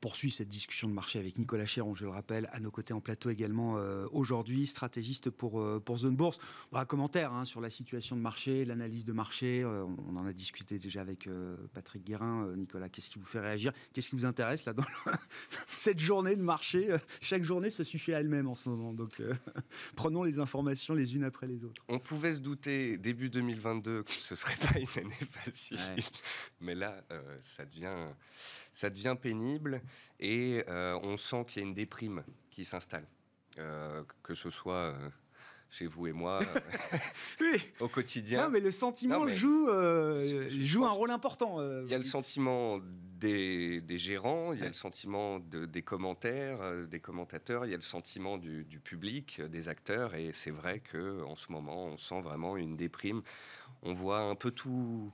poursuit cette discussion de marché avec Nicolas Chéron, je le rappelle, à nos côtés en plateau également aujourd'hui, stratégiste pour Zone Bourse. Un commentaire sur la situation de marché, l'analyse de marché. On en a discuté déjà avec Patrick Guérin. Nicolas, qu'est-ce qui vous fait réagir? Qu'est-ce qui vous intéresse là dans cette journée de marché? Chaque journée se suffit à elle-même en ce moment. Donc, prenons les informations les unes après les autres. On pouvait se douter début 2022 que ce serait pas une année facile, ouais. Mais là, ça devient pénible et on sent qu'il y a une déprime qui s'installe, que ce soit chez vous et moi oui. Au quotidien. Non, mais le sentiment joue un rôle important. Il y a le sentiment des gérants, il y a le sentiment des commentaires, des commentateurs, il y a le sentiment du public, des acteurs, et c'est vrai qu'en ce moment, on sent vraiment une déprime. On voit un peu tout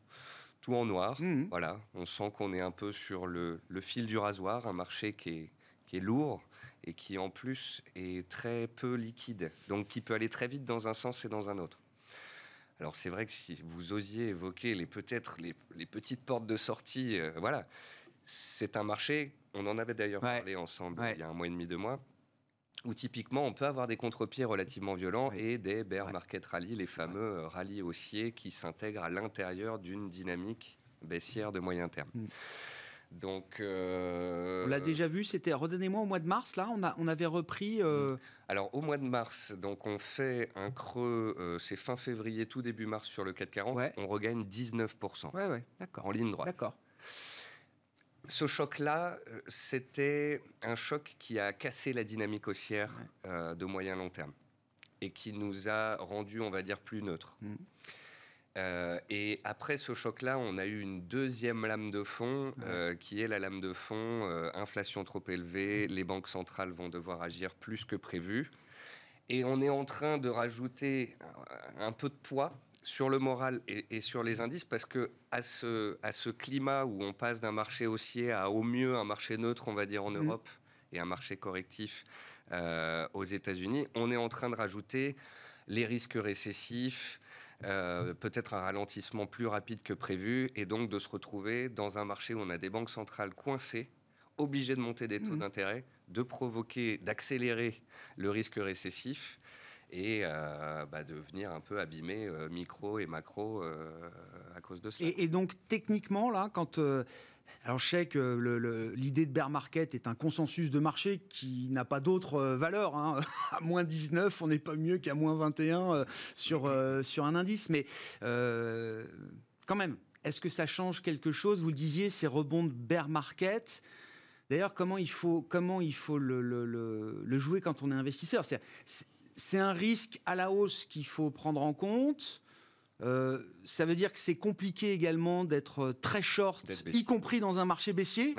en noir. Voilà. On sent qu'on est un peu sur le fil du rasoir, un marché qui est lourd et qui en plus est très peu liquide, donc qui peut aller très vite dans un sens et dans un autre. Alors c'est vrai que si vous osiez évoquer les petites portes de sortie, voilà, c'est un marché, on en avait d'ailleurs parlé ensemble il y a 1 mois et demi, 2 mois, où typiquement on peut avoir des contre-pieds relativement violents et des bear market rallies, les fameux rallyes haussiers qui s'intègrent à l'intérieur d'une dynamique baissière de moyen terme. Donc, on l'a déjà vu, redonnez-moi, au mois de mars, là, on avait repris... Alors, au mois de mars, donc on fait un creux, c'est fin février, tout début mars sur le 440, on regagne 19%. D'accord. En ligne droite. D'accord. Ce choc-là, c'était un choc qui a cassé la dynamique haussière de moyen long terme et qui nous a rendu, on va dire, plus neutres. Et après ce choc-là, on a eu une deuxième lame de fond, qui est la lame de fond, inflation trop élevée, les banques centrales vont devoir agir plus que prévu. Et on est en train de rajouter un peu de poids sur le moral et sur les indices, parce que à ce climat où on passe d'un marché haussier à au mieux un marché neutre, on va dire, en Europe, et un marché correctif aux États-Unis, on est en train de rajouter les risques récessifs, peut-être un ralentissement plus rapide que prévu, et donc de se retrouver dans un marché où on a des banques centrales coincées, obligées de monter des taux d'intérêt, d'accélérer le risque récessif, et de venir un peu abîmer micro et macro à cause de cela. Et donc techniquement, là, quand... alors je sais que l'idée de bear market est un consensus de marché qui n'a pas d'autre valeur. À moins 19, on n'est pas mieux qu'à moins 21 sur un indice. Mais quand même, est-ce que ça change quelque chose? Vous le disiez, ces rebonds de bear market. D'ailleurs, comment il faut le jouer quand on est investisseur? C'est un risque à la hausse qu'il faut prendre en compte. Ça veut dire que c'est compliqué également d'être très short, y compris dans un marché baissier,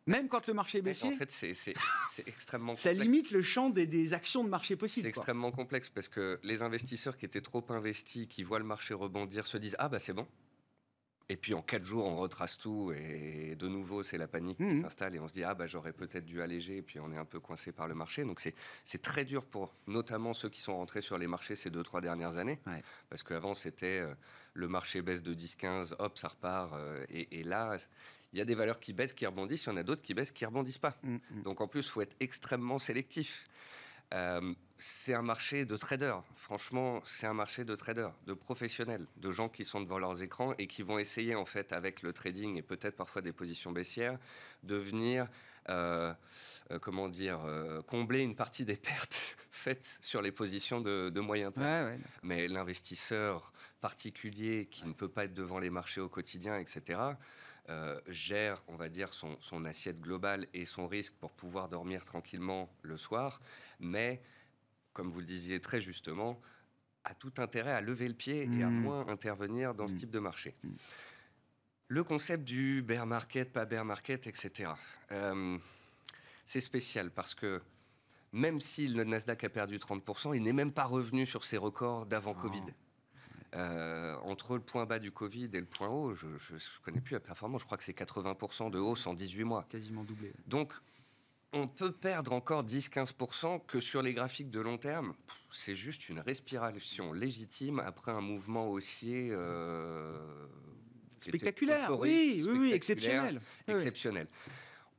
même quand le marché est baissier. En fait, c'est extrêmement complexe. Ça limite le champ des actions de marché possibles. C'est extrêmement complexe parce que les investisseurs qui étaient trop investis, qui voient le marché rebondir, se disent « Ah bah c'est bon ». Et puis en 4 jours, on retrace tout et de nouveau, c'est la panique qui s'installe et on se dit « Ah bah j'aurais peut-être dû alléger » et puis on est un peu coincé par le marché. Donc c'est très dur pour notamment ceux qui sont rentrés sur les marchés ces 2-3 dernières années. Parce qu'avant, c'était le marché baisse de 10-15, hop, ça repart. Et là, il y a des valeurs qui baissent, qui rebondissent, il y en a d'autres qui baissent, qui rebondissent pas. Donc en plus, il faut être extrêmement sélectif. C'est un marché de traders. Franchement, c'est un marché de traders, de professionnels, de gens qui sont devant leurs écrans et qui vont essayer, en fait, avec le trading et peut-être parfois des positions baissières, de venir, combler une partie des pertes faites sur les positions de moyen terme. Mais l'investisseur particulier qui ne peut pas être devant les marchés au quotidien, etc., gère, on va dire, son assiette globale et son risque pour pouvoir dormir tranquillement le soir, mais, comme vous le disiez très justement, a tout intérêt à lever le pied et à moins intervenir dans ce type de marché. Le concept du bear market, pas bear market, etc., c'est spécial parce que même si le Nasdaq a perdu 30%, il n'est même pas revenu sur ses records d'avant Covid. Entre le point bas du Covid et le point haut, je ne connais plus la performance, je crois que c'est 80% de hausse en 18 mois. Quasiment doublé. Donc, on peut perdre encore 10-15% que sur les graphiques de long terme. C'est juste une respiration légitime après un mouvement haussier spectaculaire, oui, exceptionnel. Exceptionnel.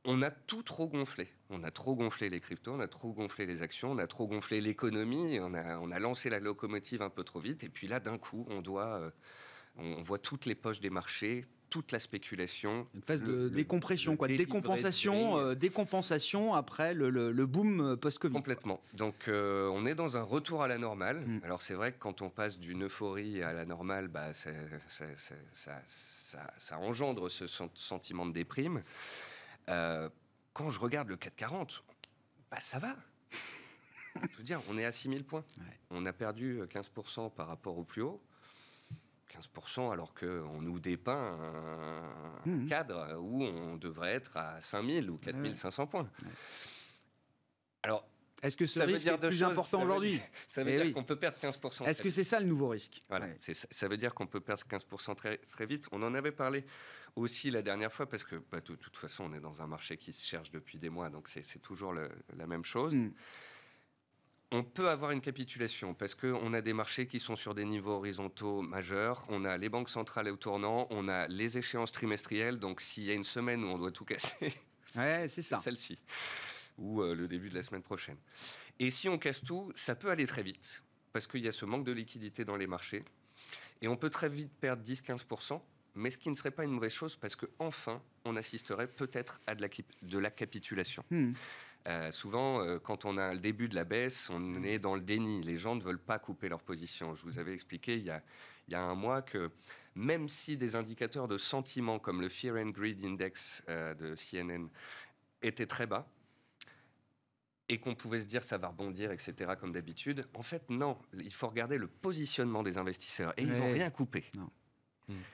On a tout trop gonflé. On a trop gonflé les cryptos, on a trop gonflé les actions, on a trop gonflé l'économie, on a lancé la locomotive un peu trop vite. Et puis là, d'un coup, on voit toutes les poches des marchés, toute la spéculation. Une phase de décompression, décompensation après le boom post-Covid. Complètement. Donc, on est dans un retour à la normale. Alors, c'est vrai que quand on passe d'une euphorie à la normale, bah, ça engendre ce sentiment de déprime. Quand je regarde le CAC 40, bah, ça va. Je veux dire, on est à 6000 points. Ouais. On a perdu 15% par rapport au plus haut. 15% alors qu'on nous dépeint un cadre où on devrait être à 5000 ou 4500 points. Ouais. Alors, est-ce que ce risque est plus important aujourd'hui ? Ça veut dire qu'on peut perdre 15%. Est-ce que c'est ça le nouveau risque ? Voilà, ça veut dire qu'on peut perdre 15% très, très vite. On en avait parlé aussi la dernière fois parce que de toute façon, on est dans un marché qui se cherche depuis des mois, donc c'est toujours la même chose. On peut avoir une capitulation parce qu'on a des marchés qui sont sur des niveaux horizontaux majeurs. On a les banques centrales au tournant, on a les échéances trimestrielles. Donc, s'il y a une semaine où on doit tout casser, c'est celle-ci. Ou le début de la semaine prochaine. Et si on casse tout, ça peut aller très vite parce qu'il y a ce manque de liquidité dans les marchés. Et on peut très vite perdre 10-15%, mais ce qui ne serait pas une mauvaise chose parce qu'enfin, on assisterait peut-être à de la capitulation. Souvent, quand on a le début de la baisse, on est dans le déni. Les gens ne veulent pas couper leur position. Je vous avais expliqué il y a un mois que même si des indicateurs de sentiment comme le Fear and Greed Index de CNN étaient très bas et qu'on pouvait se dire ça va rebondir, etc., comme d'habitude, en fait, non. Il faut regarder le positionnement des investisseurs. Et ils n'ont rien coupé. Non.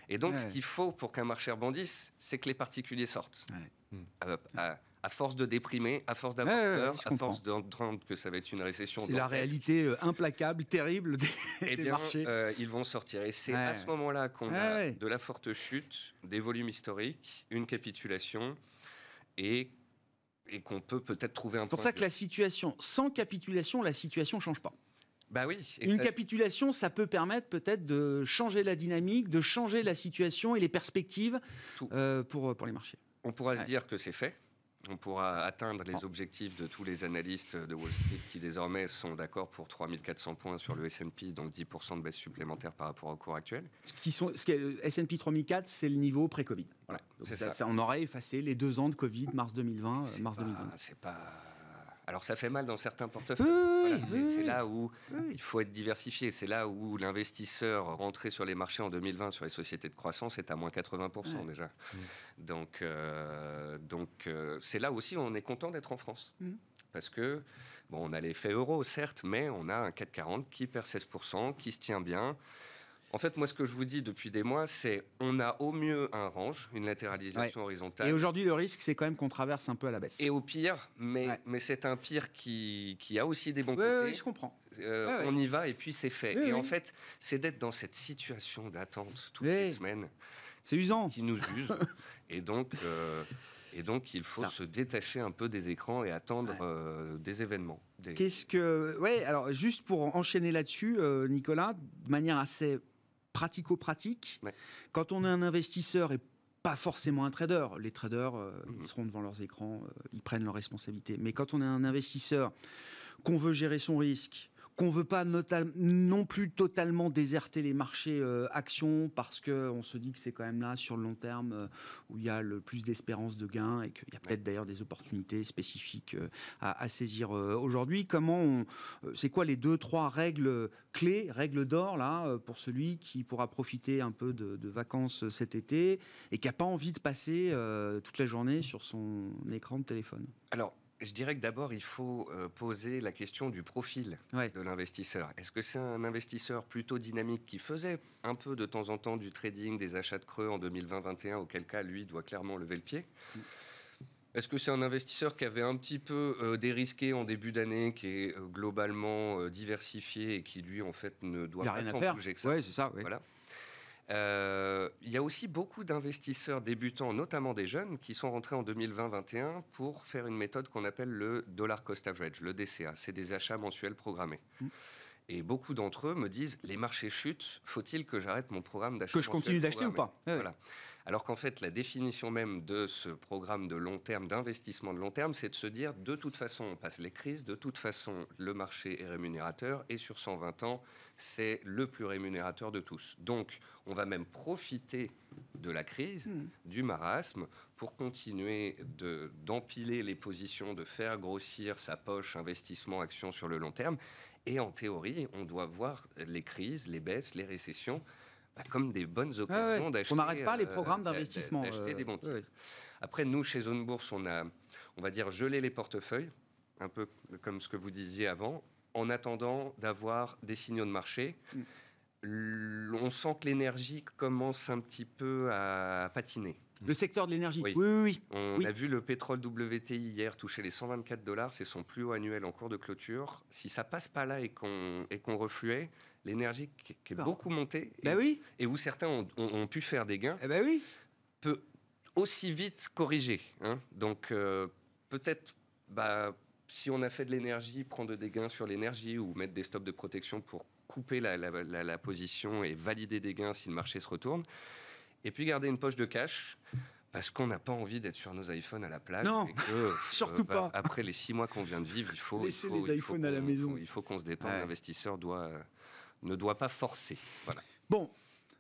Et donc, ce qu'il faut pour qu'un marché rebondisse, c'est que les particuliers sortent. À force de déprimer, à force d'avoir peur, à force d'entendre que ça va être une récession. C'est la réalité implacable, terrible des marchés. Ils vont sortir. Et c'est à ce moment-là qu'on a de la forte chute, des volumes historiques, une capitulation et qu'on peut peut-être trouver un point. C'est pour ça que la situation, sans capitulation, la situation ne change pas. Bah oui. Une capitulation, ça peut permettre peut-être de changer la dynamique, de changer la situation et les perspectives pour les marchés. On pourra se dire que c'est fait. On pourra atteindre les objectifs de tous les analystes de Wall Street qui désormais sont d'accord pour 3400 points sur le S&P, donc 10% de baisse supplémentaire par rapport au cours actuel. Le S&P 3400, c'est le niveau pré-Covid. Voilà. Donc ça, on aurait effacé les 2 ans de Covid, mars 2020, mars 2020. C'est pas... Alors ça fait mal dans certains portefeuilles. C'est là où il faut être diversifié. C'est là où l'investisseur rentré sur les marchés en 2020 sur les sociétés de croissance est à moins 80% déjà. Donc c'est là aussi où on est content d'être en France. Parce que on a l'effet euro certes, mais on a un CAC 40 qui perd 16%, qui se tient bien. En fait, moi, ce que je vous dis depuis des mois, c'est on a au mieux un range, une latéralisation horizontale. Et aujourd'hui, le risque, c'est quand même qu'on traverse un peu à la baisse. Et au pire, mais c'est un pire qui a aussi des bons côtés. Oui, je comprends. On y va et puis c'est fait. En fait, c'est d'être dans cette situation d'attente toutes les semaines. C'est usant. Qui nous use. Et donc, il faut se détacher un peu des écrans et attendre des événements. Alors, juste pour enchaîner là-dessus, Nicolas, de manière assez pratico-pratique, quand on est un investisseur et pas forcément un trader, les traders, ils seront devant leurs écrans, ils prennent leurs responsabilités. Mais quand on est un investisseur, qu'on veut gérer son risque, qu'on ne veut pas non plus totalement déserter les marchés actions parce qu'on se dit que c'est quand même là, sur le long terme, où il y a le plus d'espérance de gain et qu'il y a peut-être d'ailleurs des opportunités spécifiques à saisir aujourd'hui. C'est quoi les 2-3 règles clés, règles d'or, là, pour celui qui pourra profiter un peu de vacances cet été et qui n'a pas envie de passer toute la journée sur son écran de téléphone ? Alors, je dirais que d'abord, il faut poser la question du profil de l'investisseur. Est-ce que c'est un investisseur plutôt dynamique qui faisait un peu de temps en temps du trading, des achats de creux en 2020-2021, auquel cas, lui, doit clairement lever le pied ? Est-ce que c'est un investisseur qui avait un petit peu dérisqué en début d'année, qui est globalement diversifié et qui, lui, en fait, ne doit pas tant bouger que ça ? Oui, c'est ça. Oui. Voilà. Il y a aussi beaucoup d'investisseurs débutants, notamment des jeunes, qui sont rentrés en 2020-21 pour faire une méthode qu'on appelle le Dollar Cost Average, le DCA. C'est des achats mensuels programmés. Et beaucoup d'entre eux me disent, les marchés chutent, faut-il que j'arrête mon programme d'achat mensuel ? Que je continue d'acheter ou pas ? Voilà. Alors qu'en fait, la définition même de ce programme de long terme, d'investissement de long terme, c'est de se dire, de toute façon, on passe les crises, de toute façon, le marché est rémunérateur, et sur 120 ans, c'est le plus rémunérateur de tous. Donc, on va même profiter de la crise, du marasme, pour continuer d'empiler les positions, de faire grossir sa poche investissement action sur le long terme. Et en théorie, on doit voir les crises, les baisses, les récessions comme des bonnes occasions d'acheter. On n'arrête pas les programmes d'investissement. D'acheter des bons titres. Après, nous, chez Zone Bourse, on va dire, gelé les portefeuilles, un peu comme ce que vous disiez avant, en attendant d'avoir des signaux de marché. On sent que l'énergie commence un petit peu à patiner. Le secteur de l'énergie, oui. On a vu le pétrole WTI hier toucher les $124, c'est son plus haut annuel en cours de clôture. Si ça passe pas là et qu'on refluait, l'énergie qui est beaucoup montée et où certains ont pu faire des gains, peut aussi vite corriger. Donc peut-être, si on a fait de l'énergie, prendre des gains sur l'énergie ou mettre des stops de protection pour couper la position et valider des gains si le marché se retourne. Et puis garder une poche de cash, parce qu'on n'a pas envie d'être sur nos iPhones à la plage. Non, et que, surtout pas. Après les 6 mois qu'on vient de vivre, il faut les iPhones à la maison. Il faut qu'on se détende. L'investisseur ne doit pas forcer. Voilà. Bon.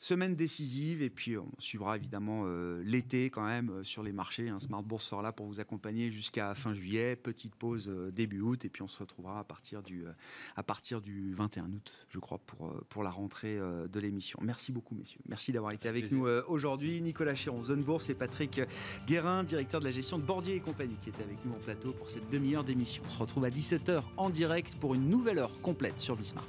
Semaine décisive, et puis on suivra évidemment l'été quand même sur les marchés. Smart Bourse sera là pour vous accompagner jusqu'à fin juillet. Petite pause début août, et puis on se retrouvera à partir du 21 août, je crois, pour la rentrée de l'émission. Merci beaucoup, messieurs. Merci d'avoir été avec nous aujourd'hui. Nicolas Chéron, Zone Bourse, et Patrick Guérin, directeur de la gestion de Bordier et compagnie, qui était avec nous en plateau pour cette demi-heure d'émission. On se retrouve à 17h en direct pour une nouvelle heure complète sur Bismart.